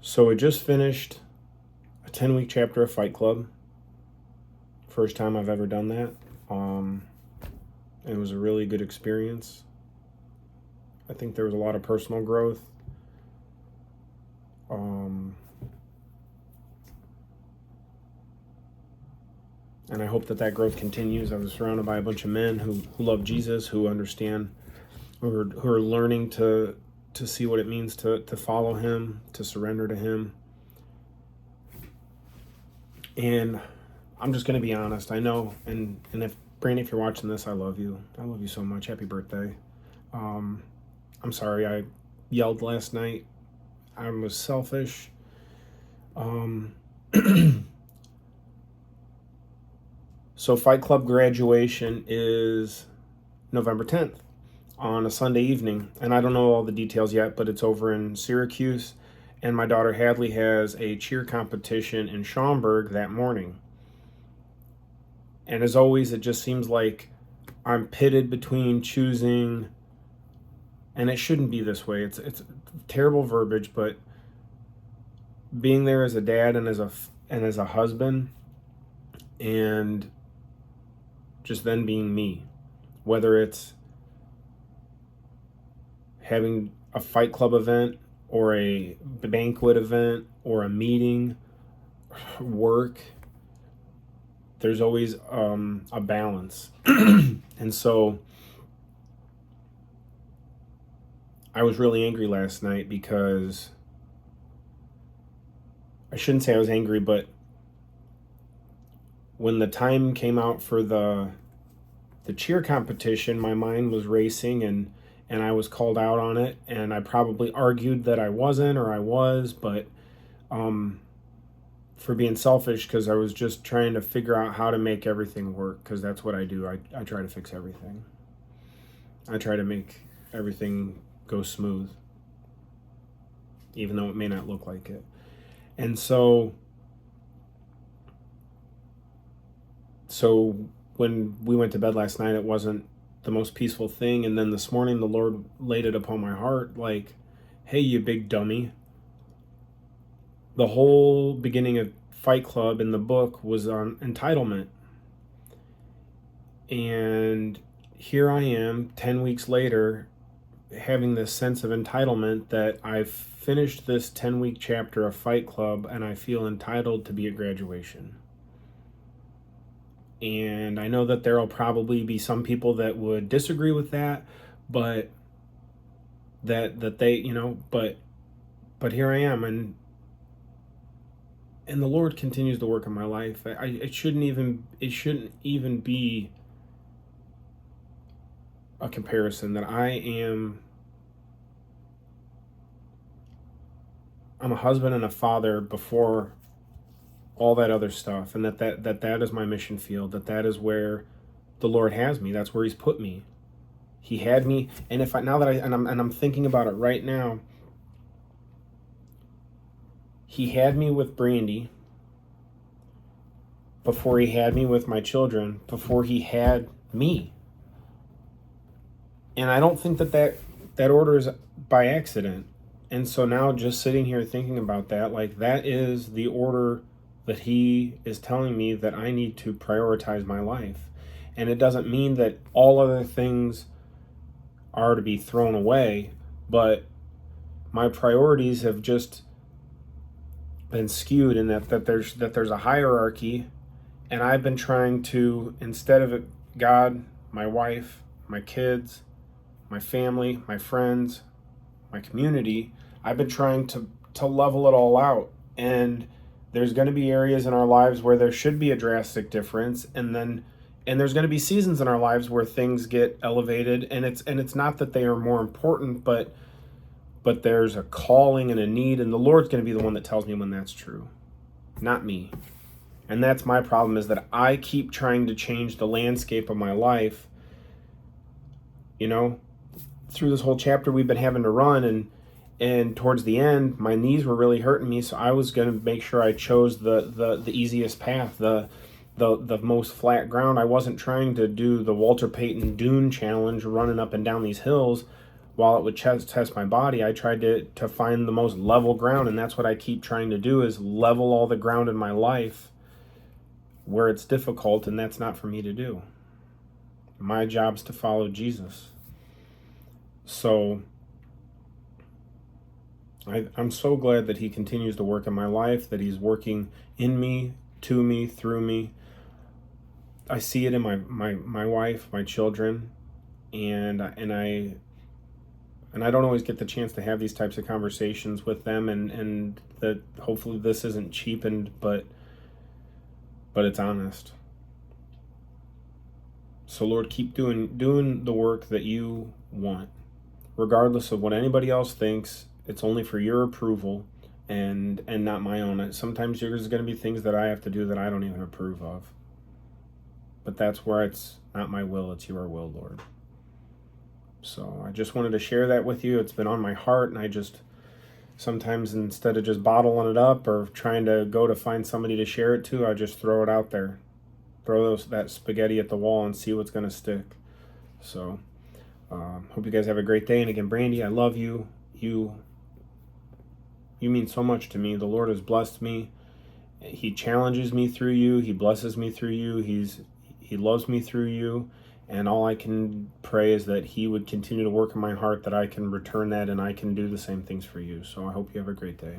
So I just finished a 10-week chapter of Fight Club. First time I've ever done that. It was a really good experience. I think there was a lot of personal growth. And I hope that growth continues. I was surrounded by a bunch of men who love Jesus, who understand, who are learning to see what it means to follow him, to surrender to him. And I'm just going to be honest. I know, and if Brandy, if you're watching this, I love you. I love you so much. Happy birthday. I'm sorry I yelled last night. I was selfish. So Fight Club graduation is November 10th on a Sunday evening. And I don't know all the details yet, but it's over in Syracuse. And my daughter Hadley has a cheer competition in Schaumburg that morning. And as always, it just seems like I'm pitted between choosing, and it shouldn't be this way. It's terrible verbiage, but being there as a dad and as a husband, and just then being me, whether it's having a Fight Club event or a banquet event or a meeting, work, there's always a balance. And so I was really angry last night because, I shouldn't say I was angry, but when the time came out for the cheer competition, my mind was racing and I was called out on it, and I probably argued that I wasn't, or I was, but for being selfish, because I was just trying to figure out how to make everything work, because that's what I do. I try to fix everything. I try to make everything go smooth, even though it may not look like it. And so when we went to bed last night, it wasn't the most peaceful thing. And then this morning, the Lord laid it upon my heart, like, hey, you big dummy. The whole beginning of Fight Club in the book was on entitlement. And here I am, 10 weeks later, having this sense of entitlement that I've finished this 10-week chapter of Fight Club and I feel entitled to be at graduation. And I know that there will probably be some people that would disagree with that, but that they, but here I am, and the Lord continues to work in my life. It shouldn't even be a comparison that I'm a husband and a father before all that other stuff, and that is my mission field, that is where the Lord has me. That's where he's put me. He had me, and I'm thinking about it right now, he had me with Brandy before he had me with my children, before he had me. And I don't think that order is by accident. And so now, just sitting here thinking about that, like, that is the order that he is telling me that I need to prioritize my life. And it doesn't mean that all other things are to be thrown away, but my priorities have just been skewed in that there's a hierarchy, and I've been trying to, instead of God, my wife, my kids, my family, my friends, my community, I've been trying to level it all out. And there's going to be areas in our lives where there should be a drastic difference, and there's going to be seasons in our lives where things get elevated, and it's not that they are more important, but there's a calling and a need, and the Lord's going to be the one that tells me when that's true, not me. And that's my problem, is that I keep trying to change the landscape of my life. Through this whole chapter we've been having to run, and towards the end, my knees were really hurting me, so I was going to make sure I chose the easiest path, the most flat ground. I wasn't trying to do the Walter Payton Dune challenge, running up and down these hills, while it would test my body, I tried to find the most level ground, and that's what I keep trying to do, is level all the ground in my life where it's difficult, and that's not for me to do. My job's to follow Jesus. So I'm so glad that he continues to work in my life, that he's working in me, to me, through me. I see it in my wife, my children, and I don't always get the chance to have these types of conversations with them, and that hopefully this isn't cheapened, but it's honest. So Lord, keep doing the work that you want, regardless of what anybody else thinks. It's only for your approval and not my own. Sometimes there's going to be things that I have to do that I don't even approve of. But that's where it's not my will, it's your will, Lord. So I just wanted to share that with you. It's been on my heart, and I just sometimes, instead of just bottling it up or trying to go to find somebody to share it to, I just throw it out there. Throw that spaghetti at the wall and see what's going to stick. So hope you guys have a great day. And again, Brandy, I love you. You mean so much to me. The Lord has blessed me. He challenges me through you. He blesses me through you. He loves me through you. And all I can pray is that he would continue to work in my heart, that I can return that and I can do the same things for you. So I hope you have a great day.